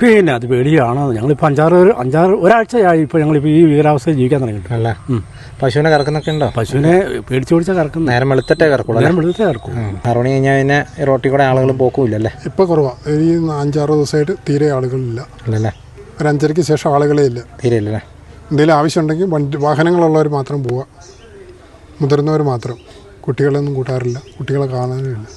പിന്നെ അത് പേടിയാണ്. ഞങ്ങളിപ്പോൾ ഒരാഴ്ചയായി ഇപ്പോൾ ഞങ്ങളിപ്പോൾ ഈ വീരാവസ്ഥയിൽ ജീവിക്കാൻ തുടങ്ങിയിട്ട്. അല്ല, പശുവിനെ കറക്കുന്നൊക്കെ ഉണ്ടോ? പശുവിനെ പേടിച്ച് പിടിച്ചാൽ കറക്കും. നേരം വെളുത്തിട്ടേ കറക്കുള്ളൂ. നേരം വെളുത്തിട്ടേ കറക്കും. 6 മണി കഴിഞ്ഞാൽ പിന്നെ റോട്ടിൽ കൂടെ ആളുകൾ പോക്കുമില്ലല്ലേ? ഇപ്പോൾ കുറവാണ്. ഈ 5-6 ദിവസമായിട്ട് തീരെ ആളുകളില്ല. ഇല്ലല്ലേ? ഒരു 5:30 ശേഷം ആളുകളേ ഇല്ല. തീരെ ഇല്ലല്ലേ? എന്തെങ്കിലും ആവശ്യമുണ്ടെങ്കിൽ വാഹനങ്ങളുള്ളവർ മാത്രം പോവുക, മുതിർന്നവർ മാത്രം. കുട്ടികളൊന്നും കൂട്ടാറില്ല, കുട്ടികളെ കാണാനുമില്ല.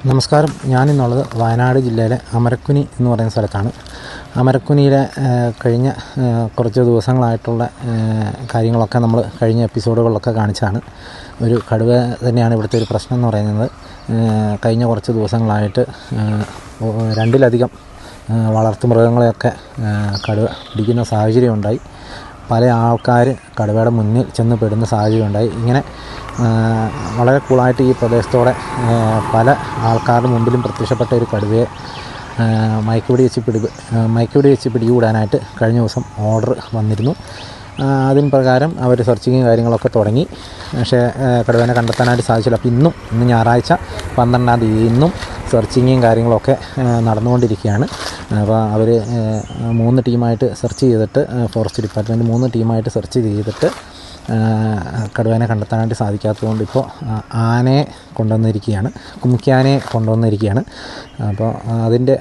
നമസ്കാരം. ഞാനിന്നുള്ളത് വയനാട് ജില്ലയിലെ അമരക്കുനി എന്ന് പറയുന്ന സ്ഥലത്താണ്. അമരക്കുനിയിലെ കഴിഞ്ഞ കുറച്ച് ദിവസങ്ങളായിട്ടുള്ള കാര്യങ്ങളൊക്കെ നമ്മൾ കഴിഞ്ഞ എപ്പിസോഡുകളിലൊക്കെ കാണിച്ചതാണ്. ഒരു കടുവ തന്നെയാണ് ഇവിടുത്തെ ഒരു പ്രശ്നം എന്ന് പറയുന്നത്. കഴിഞ്ഞ കുറച്ച് ദിവസങ്ങളായിട്ട് 2-ലധികം വളർത്തുമൃഗങ്ങളെയൊക്കെ കടുവ പിടിക്കുന്ന സാഹചര്യം ഉണ്ടായി. പല ആൾക്കാർ കടുവയുടെ മുന്നിൽ ചെന്ന് പെടുന്ന സാഹചര്യം ഉണ്ടായി. ഇങ്ങനെ വളരെ കൂളായിട്ട് ഈ പ്രദേശത്തോടെ പല ആൾക്കാരുടെ മുമ്പിലും പ്രത്യക്ഷപ്പെട്ട ഒരു കടുവയെ മയക്കുവെടി വെച്ച് പിടികൂടാനായിട്ട് കഴിഞ്ഞ ദിവസം ഓർഡർ വന്നിരുന്നു. അതിന് പ്രകാരം അവർ സെർച്ചിങ്ങും കാര്യങ്ങളൊക്കെ തുടങ്ങി. പക്ഷേ കടുവേനെ കണ്ടെത്താനായിട്ട് സാധിച്ചില്ല. അപ്പോൾ ഇന്ന് ഞായറാഴ്ച 12-ാം തീയതി ഇന്നും സെർച്ചിങ്ങും കാര്യങ്ങളൊക്കെ നടന്നുകൊണ്ടിരിക്കുകയാണ്. അപ്പോൾ അവർ 3 ടീമായിട്ട് സെർച്ച് ചെയ്തിട്ട്, ഫോറസ്റ്റ് ഡിപ്പാർട്ട്മെൻറ്റ് 3 ടീമായിട്ട് സെർച്ച് ചെയ്തിട്ട് കടുവേനെ കണ്ടെത്താനായിട്ട് സാധിക്കാത്തതുകൊണ്ട് ഇപ്പോൾ ആനയെ കൊണ്ടുവന്നിരിക്കുകയാണ്, കുമിക്കാനയെ കൊണ്ടുവന്നിരിക്കുകയാണ്. അപ്പോൾ അതിൻ്റെ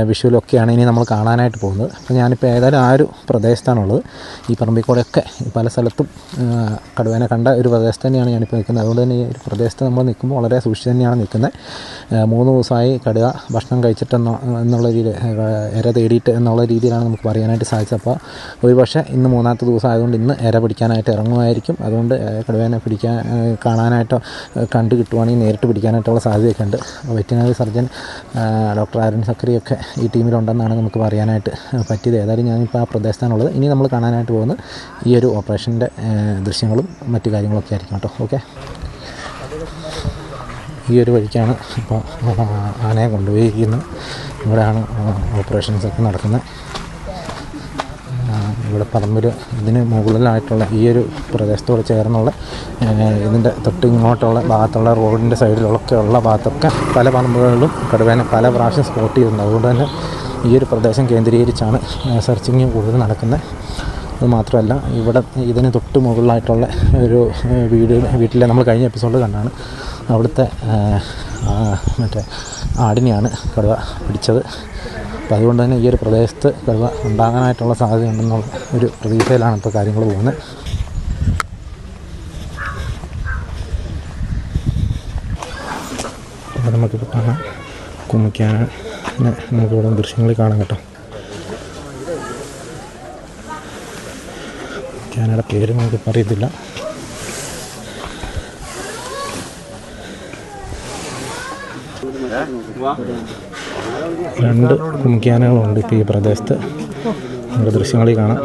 വിഷ്വലൊക്കെയാണ് ഇനി നമ്മൾ കാണാനായിട്ട് പോകുന്നത്. അപ്പോൾ ഞാനിപ്പോൾ ഏതായാലും ആ ഒരു പ്രദേശത്താണുള്ളത്. ഈ പറമ്പിൽക്കൂടെയൊക്കെ പല സ്ഥലത്തും കടുവേനെ കണ്ട ഒരു പ്രദേശത്ത് തന്നെയാണ് ഞാനിപ്പോൾ നിൽക്കുന്നത്. അതുകൊണ്ട് തന്നെ ഈ ഒരു പ്രദേശത്ത് നമ്മൾ നിൽക്കുമ്പോൾ വളരെ സൂക്ഷിച്ച് തന്നെയാണ് നിൽക്കുന്നത്. 3 ദിവസമായി കടുവ ഭക്ഷണം കഴിച്ചിട്ടെന്നുള്ള രീതിയിൽ, ഇര തേടിയിട്ട് എന്നുള്ള രീതിയിലാണ് നമുക്ക് പറയാനായിട്ട് സാധിച്ചത്. അപ്പോൾ ഒരുപക്ഷെ ഇന്ന് 3-ാമത്തെ ദിവസം ആയതുകൊണ്ട് ഇന്ന് ഇര പിടിക്കാനായിട്ട് ഇറങ്ങുമായിരിക്കും. അതുകൊണ്ട് കടുവേനെ കാണാനായിട്ടോ കണ്ടു കിട്ടുവാണെങ്കിൽ നേരിട്ട് പിടിക്കാനായിട്ടുള്ള സാധ്യതയൊക്കെ ഉണ്ട്. വെറ്റിനറി സർജൻ ഡോക്ടർ ആരുൺ സക്കറിയൊക്കെ ഈ ടീമിലുണ്ടെന്നാണ് നമുക്ക് പറയാനായിട്ട് പറ്റിയത്. ഏതായാലും ഞാനിപ്പോൾ ആ പ്രദേശത്താണുള്ളത്. ഇനി നമ്മൾ കാണാനായിട്ട് പോകുന്നത് ഈ ഒരു ഓപ്പറേഷൻ്റെ ദൃശ്യങ്ങളും മറ്റു കാര്യങ്ങളൊക്കെ ആയിരിക്കും കേട്ടോ. ഓക്കെ, ഈ ഒരു വഴിക്കാണ് ഇപ്പോൾ ആനയെ കൊണ്ടുപോയിരിക്കുന്നത്. ഇവിടെയാണ് ഓപ്പറേഷൻസൊക്കെ നടക്കുന്നത്. ഇവിടെ പറമ്പിൽ ഇതിന് മുകളിലായിട്ടുള്ള ഈ ഒരു പ്രദേശത്തോട് ചേർന്നുള്ള ഇതിൻ്റെ തൊട്ട് ഇങ്ങോട്ടുള്ള ഭാഗത്തുള്ള റോഡിൻ്റെ സൈഡിലൊക്കെയുള്ള ഭാഗത്തൊക്കെ പല പറമ്പുകളിലും കടുവേനെ പല പ്രാവശ്യം സ്പോട്ട് ചെയ്തിട്ടുണ്ട്. അതുകൊണ്ട് തന്നെ ഈ ഒരു പ്രദേശം കേന്ദ്രീകരിച്ചാണ് സെർച്ചിങ് കൂടുതൽ നടക്കുന്നത്. അതുമാത്രമല്ല, ഇവിടെ ഇതിന് തൊട്ട് മുകളിലായിട്ടുള്ള ഒരു വീട്ടിലെ നമ്മൾ കഴിഞ്ഞ എപ്പിസോഡിൽ കണ്ടാണ് അവിടുത്തെ മറ്റേ ആടിനെയാണ് കടുവ പിടിച്ചത്. അപ്പോൾ അതുകൊണ്ട് തന്നെ ഈ ഒരു പ്രദേശത്ത് കടുവ ഉണ്ടാകാനായിട്ടുള്ള സാധ്യതയുണ്ടെന്നുള്ള ഒരു പ്രതീക്ഷയിലാണ് ഇപ്പോൾ കാര്യങ്ങൾ പോകുന്നത്. അപ്പോൾ നമുക്കിപ്പോൾ കാണാം കുമിക്കാനെ നമുക്കിവിടെ ദൃശ്യങ്ങളിൽ കാണാം കേട്ടോ. കുമിക്കാനയുടെ പേര് നമുക്കിപ്പോൾ അറിയത്തില്ല. രണ്ട് കുമിക്കാനകളുണ്ട് ഇപ്പോൾ ഈ പ്രദേശത്ത്. നമ്മുടെ ദൃശ്യങ്ങളിൽ കാണാം.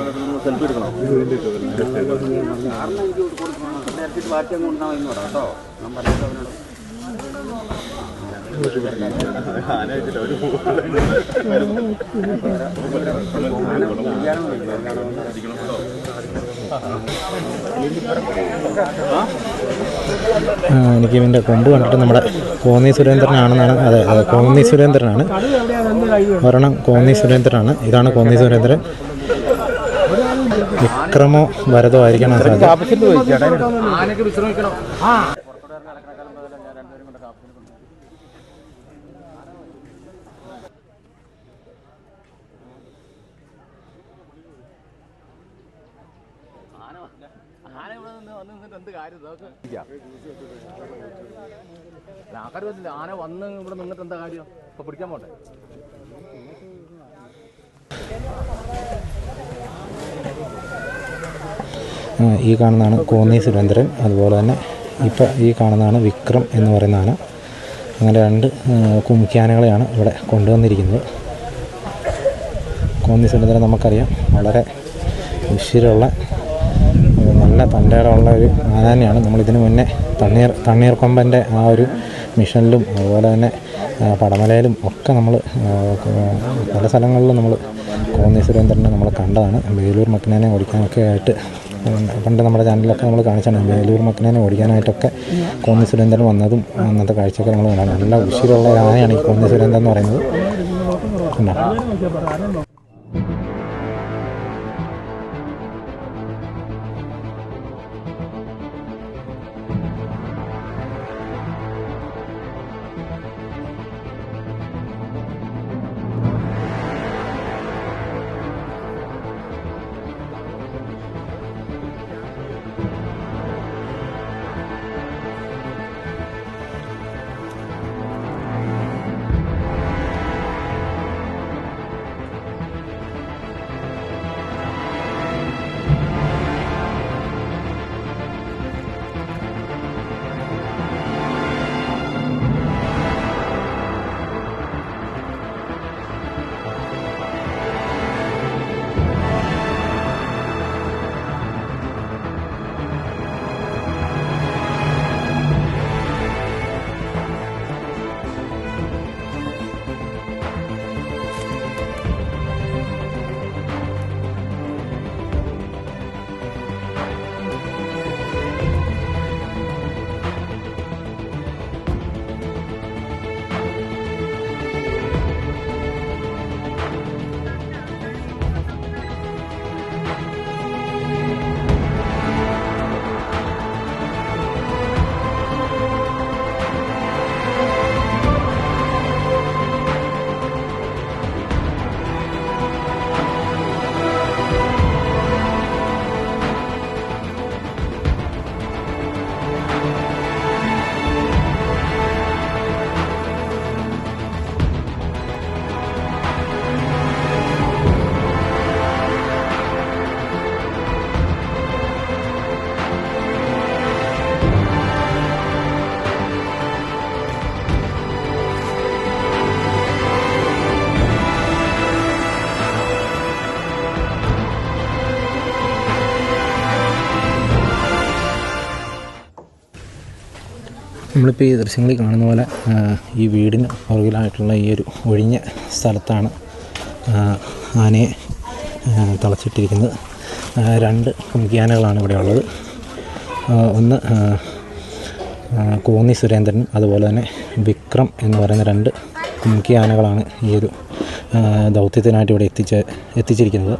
എനിക്ക് ഇതിൻ്റെ കൊമ്പ് കണ്ടിട്ട് നമ്മുടെ കോന്നി സുരേന്ദ്രനാണെന്നാണ്. അതെ, കോന്നി സുരേന്ദ്രനാണ്. ഒരെണ്ണം കോന്നി സുരേന്ദ്രനാണ്. ഇതാണ് കോന്നി സുരേന്ദ്രൻ. വിക്രമോ ഭരതോ ആയിരിക്കണം സാധ്യത. ആൾക്കാർ പറ്റില്ല. ആന വന്ന് ഇവിടെ നിന്നിട്ട് എന്താ കാര്യം? ഇപ്പൊ പിടിക്കാൻ പോട്ടെ. ഈ കാണുന്നതാണ് കോന്നി സുരേന്ദ്രൻ. അതുപോലെ തന്നെ ഇപ്പം ഈ കാണുന്നതാണ് വിക്രം എന്ന് പറയുന്ന ആന. അങ്ങനെ 2 കുംഖ്യാനകളെയാണ് ഇവിടെ കൊണ്ടുവന്നിരിക്കുന്നത്. കോന്നി സുരേന്ദ്രൻ നമുക്കറിയാം വളരെ ഉശിരുള്ള നല്ല തൻ്റെയുള്ള ഒരു ആന തന്നെയാണ്. നമ്മളിതിനു മുന്നേ തണ്ണീർക്കൊമ്പൻ്റെ ആ ഒരു മിഷനിലും അതുപോലെ തന്നെ പടമലയിലും ഒക്കെ നമ്മൾ പല സ്ഥലങ്ങളിലും നമ്മൾ കോന്നി സുരേന്ദ്രനെ നമ്മൾ കണ്ടതാണ്. വേലൂർ മക്കനെ ഓടിക്കാനൊക്കെ ആയിട്ട് പണ്ട് നമ്മുടെ ചാനലിലൊക്കെ നമ്മൾ കാണിച്ചാണ്. വേലൂർ മക്കനെ ഓടിക്കാനായിട്ടൊക്കെ കോന്നി സുരേന്ദ്രൻ വന്നതും അന്നത്തെ കാഴ്ചയൊക്കെ നമ്മൾ കാണാം. നല്ല ഉശിരുള്ള ആനയാണ് ഈ കോന്നി സുരേന്ദ്രൻ എന്ന് പറയുന്നത്. കണ്ടോ? നമ്മളിപ്പോൾ ഈ ദൃശ്യങ്ങളിൽ കാണുന്ന പോലെ ഈ വീടിന് പുറകിലായിട്ടുള്ള ഈ ഒരു ഒഴിഞ്ഞ സ്ഥലത്താണ് ആനയെ തളച്ചിട്ടിരിക്കുന്നത്. 2 കുംഖ്യാനകളാണ് ഇവിടെ ഉള്ളത്. ഒന്ന് കോന്നി സുരേന്ദ്രനും അതുപോലെ തന്നെ വിക്രം എന്ന് പറയുന്ന 2 കുംഖ്യാനകളാണ് ഈ ഒരു ദൗത്യത്തിനായിട്ട് ഇവിടെ എത്തിച്ചിരിക്കുന്നത്.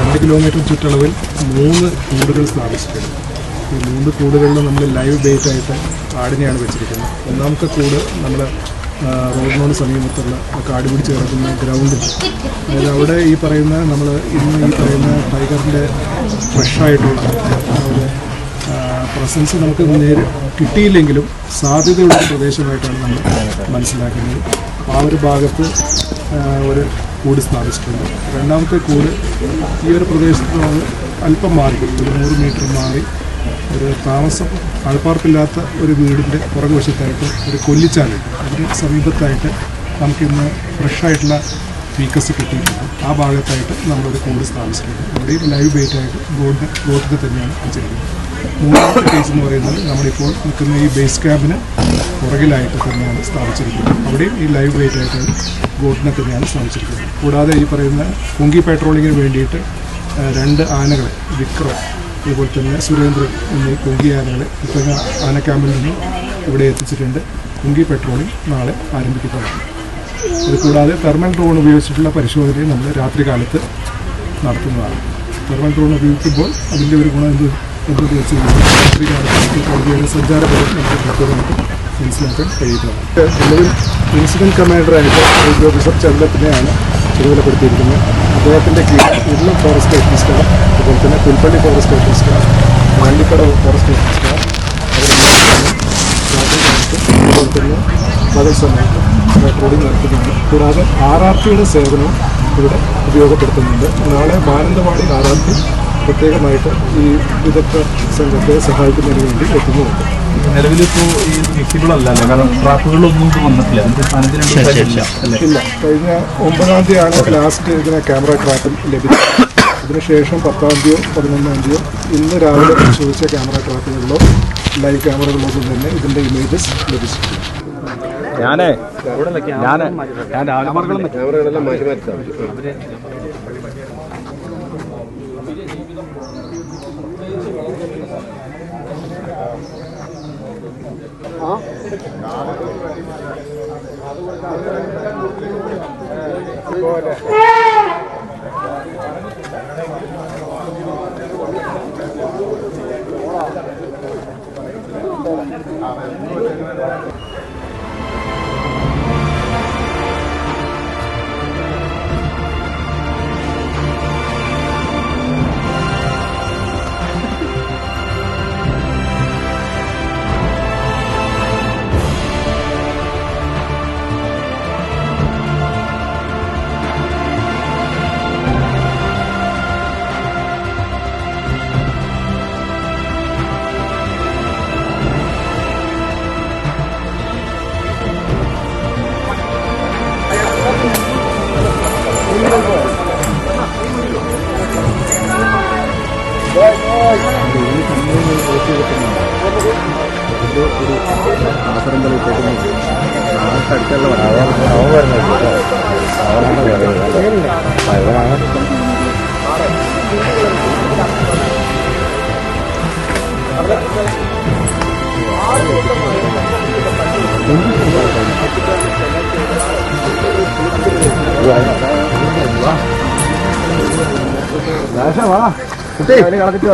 2 കിലോമീറ്റർ ചുറ്റളവിൽ 3 കൂടുകൾ സ്ഥാപിച്ചിട്ടുണ്ട്. ഈ 3 കൂടുകളിൽ നമ്മൾ ലൈവ് ബെയ്റ്റ് ആയിട്ട് ആടിനെയാണ് വെച്ചിരിക്കുന്നത്. ഒന്നാമത്തെ കൂട് നമ്മൾ റോഡിനോട് സമീപത്തുള്ള കാട് പിടിച്ച് കിടക്കുന്ന ഗ്രൗണ്ടിൽ, അതായത് അവിടെ ഈ പറയുന്ന നമ്മൾ ഇന്ന് ഈ പറയുന്ന ടൈഗറിൻ്റെ ഫ്രഷായിട്ടുള്ള ഒരു പ്രസൻസ് നമുക്ക് കിട്ടിയില്ലെങ്കിലും സാധ്യതയുള്ള പ്രദേശമായിട്ടാണ് നമ്മൾ മനസ്സിലാക്കുന്നത്. ആ ഒരു ഭാഗത്ത് ഒരു കൂട് സ്ഥാപിച്ചിട്ടുണ്ട്. രണ്ടാമത്തെ കൂട് ഈ ഒരു പ്രദേശത്ത് നിന്ന് അല്പം മാറി, ഒരു 100 മീറ്റർ മാറി ഒരു താമസം ആൾപ്പാർപ്പില്ലാത്ത ഒരു വീടിൻ്റെ പുറകുവശത്തായിട്ട് ഒരു കൊല്ലിച്ചാല്, അതിന് സമീപത്തായിട്ട് നമുക്കിന്ന് ഫ്രഷായിട്ടുള്ള ഫീക്കസ് കിട്ടിയിട്ടുണ്ട്. ആ ഭാഗത്തായിട്ട് നമ്മളൊരു കൂട് സ്ഥാപിച്ചിട്ടുണ്ട്. അവിടെയും ലൈവ് ബെയ്റ്റായിട്ട് ഗോട്ടിനെ തന്നെയാണ് വെച്ചിരിക്കുന്നത്. മൂന്നാമത്തെ കേസ് എന്ന് പറയുന്നത് നമ്മളിപ്പോൾ നിൽക്കുന്ന ഈ ബേസ് ക്യാമ്പിന് പുറകിലായിട്ട് തന്നെയാണ് സ്ഥാപിച്ചിരിക്കുന്നത്. അവിടെയും ഈ ലൈവ് ബെയ്റ്റായിട്ട് ഗോട്ടിനെ തന്നെയാണ് സ്ഥാപിച്ചിരിക്കുന്നത്. കൂടാതെ ഈ പറയുന്ന കുങ്കി പെട്രോളിങ്ങിന് വേണ്ടിയിട്ട് 2 ആനകളെ, വിക്രം അതുപോലെ തന്നെ സുരേന്ദ്രൻ എന്നീ കുങ്കി ആനകളെ ഇത്തരം ആന ക്യാമ്പിൽ നിന്നും ഇവിടെ എത്തിച്ചിട്ടുണ്ട്. കുങ്കി പെട്രോളിംഗ് നാളെ ആരംഭിക്കുന്നതാണ്. അതുകൂടാതെ തെർമൽ ഡ്രോൺ ഉപയോഗിച്ചിട്ടുള്ള പരിശോധനയും നമ്മൾ രാത്രി കാലത്ത് നടത്തുന്നതാണ്. തെർമൽ ഡ്രോൺ ഉപയോഗിക്കുമ്പോൾ അതിൻ്റെ ഒരു ഗുണം എന്തെന്ന് വെച്ച് കഴിഞ്ഞാൽ രാത്രി കാലത്ത് കോടതിയുടെ സഞ്ചാരപരം നമുക്ക് കൃത്യമായിട്ട് മനസ്സിലാക്കാൻ കഴിയുന്നതാണ്. നിലവിൽ ഇൻസിഡൻറ്റ് കമാൻഡറായിട്ട് റേഞ്ച് ഓഫീസർ ചന്ദ്രത്തിനെയാണ് ചുമതലപ്പെടുത്തിയിരിക്കുന്നത്. അദ്ദേഹത്തിൻ്റെ കീഴിൽ ഉരുളം ഫോറസ്റ്റ് ഓഫീസർ, അതുപോലെ തന്നെ Pulpally forest officer, Vallikkadavu forest officer, അതുപോലെ തന്നെ പകൽ സമയത്ത് പെട്രോളിംഗ് നടത്തുന്നുണ്ട്. കൂടാതെ RRTയുടെ സേവനവും ഇവിടെ ഉപയോഗപ്പെടുത്തുന്നുണ്ട്. നാളെ മാനന്തവാടി RRT പ്രത്യേകമായിട്ട് ഈ വിദഗ്ധ സംഘത്തെ സഹായിക്കുന്നതിന് വേണ്ടി എത്തുന്നുണ്ട്. നിലവിലിപ്പോൾ ഈ വിസിബിൾ അല്ലല്ലോ, കാരണം ട്രാപ്പുകളൊന്നും വന്നിട്ടില്ല. ഇല്ല, കഴിഞ്ഞ 9-ാം തീയതിയാണ് ലാസ്റ്റ് ഇതിനെ ക്യാമറ ട്രാപ്പിൽ ലഭിച്ചത്. അതിനുശേഷം 10-ാം തീയതിയോ 11-ാം തീയതിയോ ഇന്ന് രാവിലെ പരിശോധിച്ച ക്യാമറ ട്രാപ്പുകളിലോ ലൈവ് ക്യാമറകളിലൊന്നും തന്നെ ഇതിൻ്റെ ഇമേജസ് ലഭിച്ചിട്ടില്ല. ക്യാമറകളെല്ലാം മാറ്റി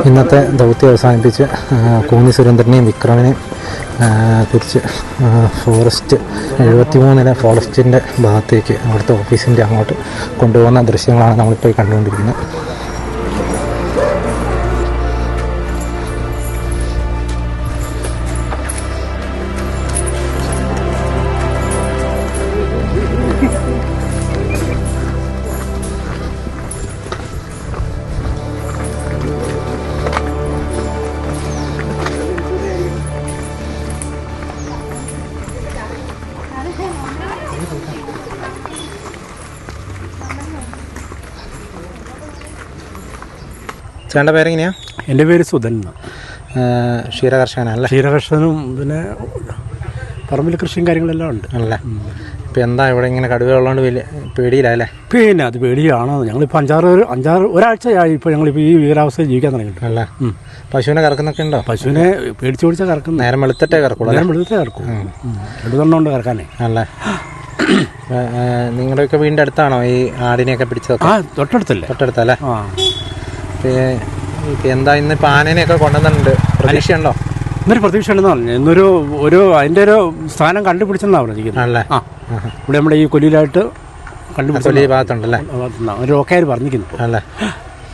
ഇന്നത്തെ ദൗത്യം അവസാനിപ്പിച്ച് കോന്നി സുരേന്ദ്രനെയും വിക്രമിനെയും തിരിച്ച് ഫോറസ്റ്റ് 73-ലെ ഫോറസ്റ്റിൻ്റെ ഭാഗത്തേക്ക് അവിടുത്തെ ഓഫീസിൻ്റെ അങ്ങോട്ട് കൊണ്ടുപോകുന്ന ദൃശ്യങ്ങളാണ് നമ്മളിപ്പോൾ കണ്ടുകൊണ്ടിരിക്കുന്നത്. ചേട്ടൻ്റെ പേരെങ്ങനെയാ? എൻ്റെ പേര് സുധൻ. ക്ഷീരകർഷകനല്ലേ? ക്ഷീരകർഷകനും പിന്നെ പറമ്പിൽ കൃഷിയും കാര്യങ്ങളെല്ലാം ഉണ്ട് അല്ലേ? ഇപ്പം എന്താ ഇവിടെ ഇങ്ങനെ കടുവയുള്ളതുകൊണ്ട് വലിയ പേടിയില്ലല്ലേ? പിന്നെ അത് പേടിയാണ്. ഞങ്ങളിപ്പോൾ ഒരാഴ്ചയായി ഇപ്പോൾ ഞങ്ങളിപ്പോൾ ഈ വീരാവസ്ഥയിൽ ജീവിക്കാൻ തുടങ്ങിയിട്ട് അല്ലേ? പശുവിനെ കറക്കുന്നൊക്കെ ഉണ്ടോ? പശുവിനെ പേടിച്ച് പിടിച്ചാൽ കറക്കും. നേരം വെളുത്തിട്ടേ കറക്കുള്ളൂ? നേരം വെളുത്തേ കറക്കും. എടുത്തുകൊണ്ട് കറക്കാനേ അല്ലേ? നിങ്ങളുടെയൊക്കെ വീടിൻ്റെ അടുത്താണോ ഈ ആടിനെയൊക്കെ പിടിച്ചതൊക്കെ? തൊട്ടടുത്തല്ലേ? തൊട്ടടുത്തല്ലേ? ഇപ്പം എന്താ ഇന്നിപ്പോൾ ആനേനെയൊക്കെ കൊണ്ടുവന്നിട്ടുണ്ട്, പ്രതീക്ഷയുണ്ടോ? ഇന്നൊരു പ്രതീക്ഷ ഉണ്ടെന്ന് പറഞ്ഞു. ഇന്നൊരു അതിൻ്റെ ഒരു സ്ഥാനം കണ്ടുപിടിച്ചെന്നാണ് പറഞ്ഞിരിക്കുന്നത്. അല്ലേ? ആ, ഇവിടെ നമ്മുടെ ഈ കൊല്ലിയിലായിട്ട് കണ്ടുപിടിച്ച ഈ ഭാഗത്തുണ്ടല്ലേ? ഒരു ഓക്കാർ പറഞ്ഞിരിക്കുന്നു. അല്ലേ?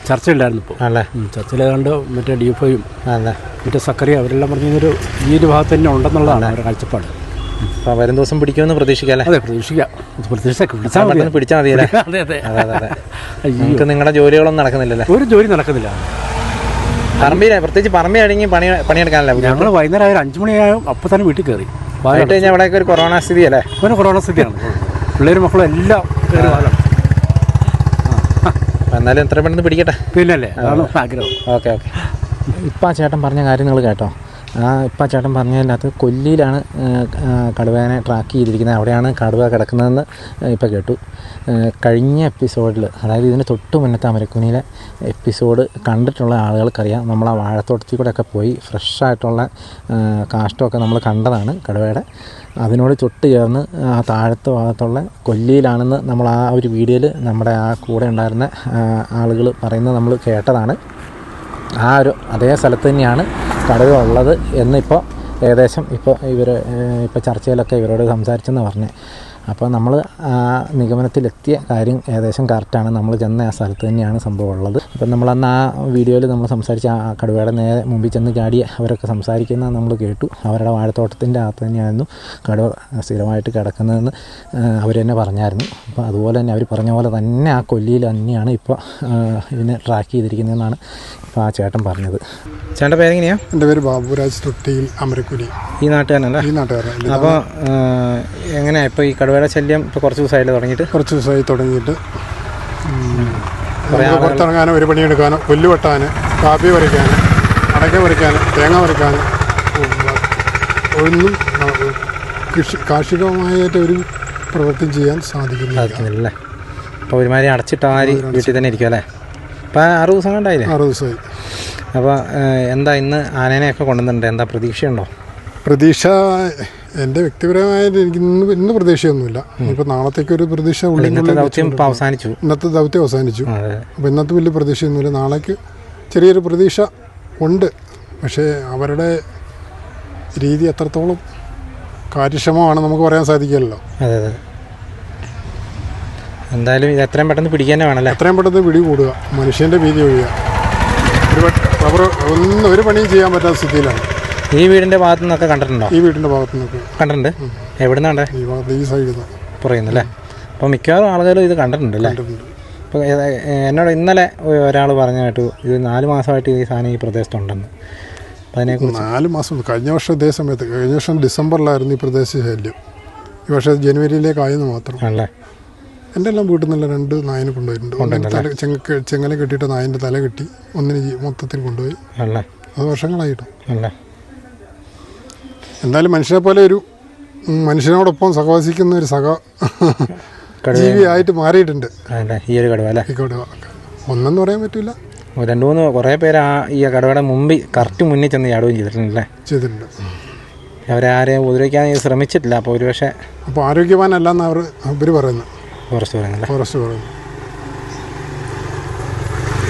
ചർച്ചയുണ്ടായിരുന്നു ഇപ്പോൾ. അല്ലേ? ചർച്ചയിലാണ്ട് മറ്റേ DFOയും അല്ലേ മറ്റേ സക്കറിയ അവരെല്ലാം പറഞ്ഞൊരു ഈ ഒരു ഭാഗത്ത് തന്നെ ഉണ്ടെന്നുള്ളതാണ് അവരുടെ കാഴ്ചപ്പാട്. അപ്പോൾ വരും ദിവസം പിടിക്കുമെന്ന് പ്രതീക്ഷിക്കാം. അതെ, പ്രതീക്ഷിക്കാം. പിടിച്ചാൽ മതിയല്ലേ? അതെ അതെ. നിങ്ങൾക്ക് നിങ്ങളുടെ ജോലികളൊന്നും നടക്കുന്നില്ലല്ലേ? ഒരു ജോലി നടക്കുന്നില്ല. പറമ്പിലെ പ്രത്യേകിച്ച് പറമ്പിലാണെങ്കിൽ പണിയെടുക്കാനല്ല. ഞങ്ങൾ വൈകുന്നേരം 5 മണിയായും അപ്പം തന്നെ വീട്ടിൽ കയറി. വൈകിട്ട് കഴിഞ്ഞാൽ അവിടെയൊക്കെ ഒരു കൊറോണ സ്ഥിതി അല്ലേ? ഒരു കൊറോണ സ്ഥിതിയാണ്. പിള്ളേരും മക്കളും എല്ലാം വാലാണ്. എന്നാലും എത്ര പെട്ടെന്ന് പിടിക്കട്ടെ. പിന്നല്ലേ, അതാണ് ആഗ്രഹം. ഓക്കെ. ഇപ്പം ആ ചേട്ടൻ പറഞ്ഞ കാര്യം നിങ്ങൾ കേട്ടോ. ഇപ്പം ആ ചേട്ടൻ പറഞ്ഞതിനകത്ത് കൊല്ലിയിലാണ് കടുവേനെ ട്രാക്ക് ചെയ്തിരിക്കുന്നത്, അവിടെയാണ് കടുവ കിടക്കുന്നതെന്ന് ഇപ്പോൾ കേട്ടു. കഴിഞ്ഞ എപ്പിസോഡിൽ, അതായത് ഇതിന് തൊട്ട് മുന്നത്തെ അമരക്കുനിയിലെ എപ്പിസോഡ് കണ്ടിട്ടുള്ള ആളുകൾക്കറിയാം. നമ്മൾ ആ വാഴത്തോട്ടത്തിൽ കൂടെയൊക്കെ പോയി ഫ്രഷായിട്ടുള്ള കാഷ്ടമൊക്കെ നമ്മൾ കണ്ടതാണ് കടുവയുടെ. അതിനോട് തൊട്ട് ചേർന്ന് ആ താഴത്തെ ഭാഗത്തുള്ള കൊല്ലിയിലാണെന്ന് നമ്മൾ ആ ഒരു വീഡിയോയിൽ നമ്മുടെ ആ കൂടെ ഉണ്ടായിരുന്ന ആളുകൾ പറയുന്നത് നമ്മൾ കേട്ടതാണ്. ആ ഒരു അതേ സ്ഥലത്ത് തന്നെയാണ് കടുവ ഉള്ളത് എന്നിപ്പോൾ ഏകദേശം ഇപ്പോൾ ചർച്ചയിലൊക്കെ ഇവരോട് സംസാരിച്ചെന്ന് പറഞ്ഞത്. അപ്പോൾ നമ്മൾ നിഗമനത്തിലെത്തിയ കാര്യം ഏകദേശം കറക്റ്റാണ്. നമ്മൾ ചെന്ന ആ സ്ഥലത്ത് തന്നെയാണ് സംഭവം ഉള്ളത്. അപ്പം നമ്മളന്ന് ആ വീഡിയോയിൽ നമ്മൾ സംസാരിച്ച ആ കടുവയുടെ നേരെ മുമ്പിൽ ചെന്ന് ചാടി അവരൊക്കെ സംസാരിക്കുന്നത് നമ്മൾ കേട്ടു. അവരുടെ വാഴത്തോട്ടത്തിൻ്റെ അകത്ത് തന്നെയായിരുന്നു കടുവ സ്ഥിരമായിട്ട് കിടക്കുന്നതെന്ന് അവർ തന്നെ പറഞ്ഞായിരുന്നു. അപ്പോൾ അതുപോലെ തന്നെ അവർ പറഞ്ഞ പോലെ തന്നെ ആ കൊല്ലിയിൽ തന്നെയാണ് ഇപ്പോൾ ഇതിനെ ട്രാക്ക് ചെയ്തിരിക്കുന്നതെന്നാണ് ഇപ്പോൾ ആ ചേട്ടൻ പറഞ്ഞത്. ചേട്ടൻ്റെ പേരെങ്ങനെയാണ്? എൻ്റെ പേര് ബാബുരാജ്, തൊട്ടിയിൽ അമരക്കുനി. ഈ നാട്ടുകാരനല്ലേ? ഈ നാട്ടുകാരൻ. അപ്പോൾ എങ്ങനെയാണ് ഇപ്പോൾ ഈ കടുവയുടെ ശല്യം ഇപ്പോൾ കുറച്ച് ദിവസമായിട്ട് തുടങ്ങിയിട്ട് പുറത്തിറങ്ങാനോ ഒരു പണിയെടുക്കാനോ പുല്ല് വെട്ടാൻ, കാപ്പി പറിക്കാൻ, അടയ്ക്ക പറിക്കാൻ, തേങ്ങ പറിക്കാൻ ഒന്നും കാർഷികമായിട്ട് ഒരു പ്രവൃത്തി ചെയ്യാൻ സാധിക്കുന്നില്ല. അപ്പോൾ ഒരുമാതിരി അടച്ചിട്ട മാതിരി വീട്ടിൽ തന്നെ ഇരിക്കും അല്ലേ? ഇപ്പോൾ 6 ദിവസം കണ്ടായില്ലേ? 6 ദിവസമായി. അപ്പോൾ എന്താ ഇന്ന് ആനേനെയൊക്കെ കൊണ്ടുവന്നിട്ടുണ്ട്, എന്താ പ്രതീക്ഷയുണ്ടോ? പ്രതീക്ഷ എൻ്റെ വ്യക്തിപരമായിട്ട് എനിക്ക് ഇന്ന് പ്രതീക്ഷയൊന്നുമില്ല. ഇപ്പോൾ നാളത്തേക്കൊരു പ്രതീക്ഷ ഇന്നത്തെ ദൗത്യം അവസാനിച്ചു. അപ്പോൾ ഇന്നത്തെ വലിയ പ്രതീക്ഷയൊന്നുമില്ല. നാളേക്ക് ചെറിയൊരു പ്രതീക്ഷ ഉണ്ട്. പക്ഷേ അവരുടെ രീതി എത്രത്തോളം കാര്യക്ഷമമാണ് നമുക്ക് പറയാൻ സാധിക്കില്ലല്ലോ. അതെ. എന്തായാലും ഇത് എത്രയും പെട്ടെന്ന് പിടിക്കാൻ വേണമല്ലേ? എത്രയും പെട്ടെന്ന് പിടികൂടുക, മനുഷ്യൻ്റെ ഭീതി ഒഴിയുക. ഒരു പണിയും ചെയ്യാൻ പറ്റാത്ത സ്ഥിതിയിലാണ്. ഈ വീടിൻ്റെ ഭാഗത്തു നിന്നൊക്കെ കണ്ടിട്ടുണ്ടോ? ഈ വീടിൻ്റെ ഭാഗത്തു നിന്നൊക്കെ കണ്ടിട്ടുണ്ട്. എവിടെ നിന്നാണ്? ഈ സൈഡിൽ നിന്ന് പറയുന്നല്ലേ? അപ്പോൾ മിക്കവാറും ആളുകളും ഇത് കണ്ടിട്ടുണ്ടല്ലേ? ഇപ്പോൾ എന്നോട് ഇന്നലെ ഒരാൾ പറഞ്ഞു കേട്ടു ഇത് 4 മാസമായിട്ട് ഈ സാധനം ഈ പ്രദേശത്തുണ്ടെന്ന്. അപ്പോൾ അതിനെക്കുറിച്ച് 4 മാസം കഴിഞ്ഞ വർഷം ഇതേ സമയത്ത്, കഴിഞ്ഞ വർഷം ഡിസംബറിലായിരുന്നു ഈ പ്രദേശ ശല്യം. ഈ വർഷം ജനുവരിയിലേക്കായെന്ന് മാത്രം. അല്ലേ? എൻ്റെ എല്ലാം വീട്ടിൽ നിന്നുള്ള 2 നായനെ കൊണ്ടുപോയിട്ടുണ്ട്. ചെങ്ങല കെട്ടിയിട്ട് നായൻ്റെ തല കെട്ടി ഒന്നിന് മൊത്തത്തിൽ കൊണ്ടുപോയി. അല്ലേ? അത് വർഷങ്ങളായിട്ടും. അല്ലേ? എന്തായാലും മനുഷ്യനെ പോലെ ഒരു മനുഷ്യനോടൊപ്പം സഹവസിക്കുന്ന ഒരു ജീവിയായിട്ട് മാറിയിട്ടുണ്ട് ഈ ഒരു കടുവ അല്ലേ? ഈ കടുവ ഒന്നെന്ന് പറയാൻ പറ്റില്ല. 2-3 കുറേ പേര് ഈ കടുവയുടെ മുമ്പിൽ കറക്റ്റ് മുന്നിൽ ചെന്ന് ചാടുകയും ചെയ്തിട്ടുണ്ട്. അവരാരെയും ഉപദ്രവിക്കാൻ ശ്രമിച്ചിട്ടില്ല. അപ്പോൾ ഒരുപക്ഷെ അപ്പോൾ ആരോഗ്യവാനല്ലെന്ന് ഇവർ പറയുന്നു. ഫോറസ്റ്റ് പറയുന്നു.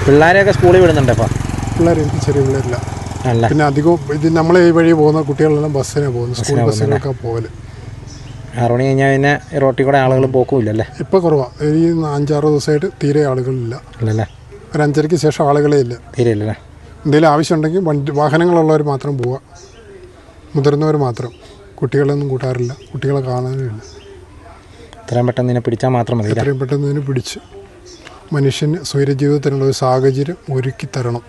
പിള്ളേരെയൊക്കെ സ്കൂളിൽ വിടുന്നുണ്ട്. അപ്പോൾ പിള്ളേർ എനിക്ക് ചെറിയ പിള്ളേരില്ല. അല്ല, പിന്നെ അധികം ഇത് നമ്മളെ ഈ വഴി പോകുന്ന കുട്ടികളെല്ലാം ബസ്സിനെ പോകുന്നു, സ്കൂൾ ബസ്സിനൊക്കെ പോകല്. 6 മണി കഴിഞ്ഞാൽ പിന്നെ റോട്ടിൽ കൂടെ ആളുകൾ പോക്കുമില്ലല്ലേ? ഇപ്പോൾ കുറവാണ്. ഈ 5-6 ദിവസമായിട്ട് തീരെ ആളുകളില്ല. ഇല്ലല്ലേ? ഒരു 5:30-ക്ക് ശേഷം ആളുകളേ ഇല്ല. തീരെ ഇല്ലല്ലേ? എന്തെങ്കിലും ആവശ്യമുണ്ടെങ്കിൽ വാഹനങ്ങളുള്ളവർ മാത്രം പോവുക, മുതിർന്നവർ മാത്രം. കുട്ടികളൊന്നും കൂട്ടാറില്ല, കുട്ടികളെ കാണാനുമില്ല. എത്രയും പെട്ടെന്ന് ഇതിനെ പിടിച്ചാൽ മാത്രം മതി. എത്രയും പെട്ടെന്ന് ഇതിനെ പിടിച്ച് മനുഷ്യന് സ്വൈരജീവിതത്തിനുള്ള ഒരു സാഹചര്യം ഒരുക്കി തരണം.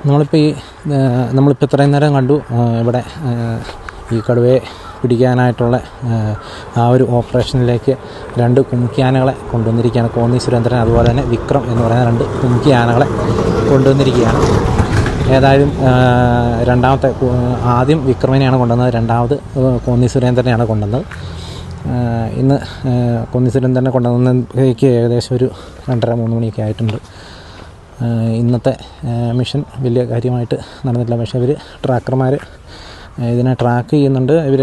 നമ്മളിപ്പോൾ ഇത്രയും നേരം കണ്ടു ഇവിടെ ഈ കടുവയെ പിടിക്കാനായിട്ടുള്ള ആ ഒരു ഓപ്പറേഷനിലേക്ക് 2 കുംകിയാനകളെ കൊണ്ടുവന്നിരിക്കുകയാണ്. കോന്നി സുരേന്ദ്രൻ അതുപോലെ തന്നെ വിക്രം എന്ന് പറയുന്ന 2 കുംകിയാനകളെ കൊണ്ടുവന്നിരിക്കുകയാണ്. ഏതായാലും രണ്ടാമത്തെ ആദ്യം വിക്രമിനെയാണ് കൊണ്ടുവന്നത്, രണ്ടാമത് കോന്നി സുരേന്ദ്രനെയാണ് കൊണ്ടുവന്നത്. ഇന്ന് കോന്നി സുരേന്ദ്രനെ കൊണ്ടുവന്നതിലേക്ക് ഏകദേശം ഒരു 2:30-3 മണിയൊക്കെ ആയിട്ടുണ്ട്. ഇന്നത്തെ മിഷൻ വലിയ കാര്യമായിട്ട് നടന്നിട്ടില്ല. പക്ഷേ ഇവർ ട്രാക്കർമാർ ഇതിനെ ട്രാക്ക് ചെയ്യുന്നുണ്ട്. ഇവർ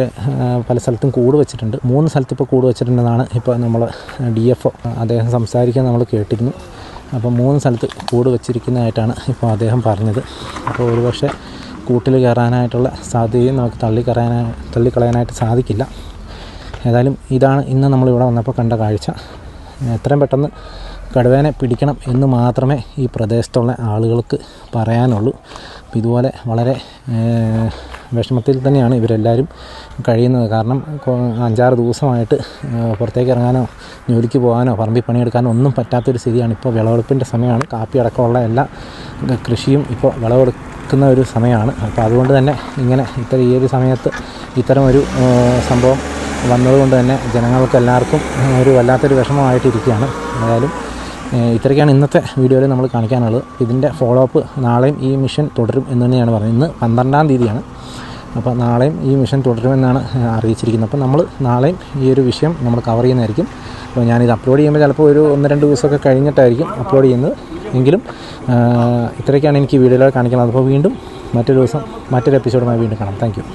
പല സ്ഥലത്തും കൂട് വെച്ചിട്ടുണ്ട്. 3 സ്ഥലത്ത് ഇപ്പോൾ കൂട് വെച്ചിട്ടുണ്ടെന്നാണ് ഇപ്പോൾ നമ്മൾ DFO അദ്ദേഹം സംസാരിക്കാൻ നമ്മൾ കേട്ടിരുന്നു. അപ്പോൾ 3 സ്ഥലത്ത് കൂട് വെച്ചിരിക്കുന്നതായിട്ടാണ് ഇപ്പോൾ അദ്ദേഹം പറഞ്ഞത്. അപ്പോൾ ഒരുപക്ഷെ കൂട്ടിൽ കയറാനായിട്ടുള്ള സാധ്യതയും നമുക്ക് തള്ളിക്കളയാനായിട്ട് സാധിക്കില്ല. ഏതായാലും ഇതാണ് ഇന്ന് നമ്മളിവിടെ വന്നപ്പോൾ കണ്ട കാഴ്ച. എത്രയും പെട്ടെന്ന് കടുവേനെ പിടിക്കണം എന്ന് മാത്രമേ ഈ പ്രദേശത്തുള്ള ആളുകൾക്ക് പറയാനുള്ളൂ. അപ്പോൾ ഇതുപോലെ വളരെ വിഷമത്തിൽ തന്നെയാണ് ഇവരെല്ലാവരും കഴിയുന്നത്. കാരണം 5-6 ദിവസമായിട്ട് പുറത്തേക്ക് ഇറങ്ങാനോ ജോലിക്ക് പോകാനോ പറമ്പിൽ പണിയെടുക്കാനോ ഒന്നും പറ്റാത്തൊരു സ്ഥിതിയാണ്. ഇപ്പോൾ വിളവെടുപ്പിൻ്റെ സമയമാണ്. കാപ്പി അടക്കമുള്ള എല്ലാ കൃഷിയും ഇപ്പോൾ വിളവെടുക്കുന്ന ഒരു സമയമാണ്. അപ്പോൾ അതുകൊണ്ട് തന്നെ ഇങ്ങനെ ഈ ഒരു സമയത്ത് ഇത്തരം ഒരു സംഭവം വന്നതുകൊണ്ട് തന്നെ ജനങ്ങൾക്ക് എല്ലാവർക്കും ഒരു വല്ലാത്തൊരു വിഷമമായിട്ടിരിക്കുകയാണ്. ഏതായാലും ഇത്രയൊക്കെയാണ് ഇന്നത്തെ വീഡിയോയിൽ നമ്മൾ കാണിക്കാനുള്ളത്. ഇതിൻ്റെ ഫോളോ അപ്പ് നാളെയും ഈ മിഷൻ തുടരും എന്ന് തന്നെയാണ് പറയുന്നത്. ഇന്ന് 12-ാം തീയതിയാണ്. അപ്പോൾ നാളെയും ഈ മിഷൻ തുടരുമെന്നാണ് അറിയിച്ചിരിക്കുന്നത്. അപ്പോൾ നമ്മൾ നാളെയും ഈ ഒരു വിഷയം നമ്മൾ കവർ ചെയ്യുന്നതായിരിക്കും. അപ്പോൾ ഞാനിത് അപ്ലോഡ് ചെയ്യുമ്പോൾ ചിലപ്പോൾ ഒരു 1-2 ദിവസമൊക്കെ കഴിഞ്ഞിട്ടായിരിക്കും അപ്ലോഡ് ചെയ്യുന്നത്. എങ്കിലും ഇത്രയൊക്കെയാണ് എനിക്ക് വീഡിയോയിൽ കാണിക്കുന്നത്. അപ്പോൾ വീണ്ടും മറ്റൊരു ദിവസം മറ്റൊരു എപ്പിസോഡുമായി വീണ്ടും കാണാം. Thank you.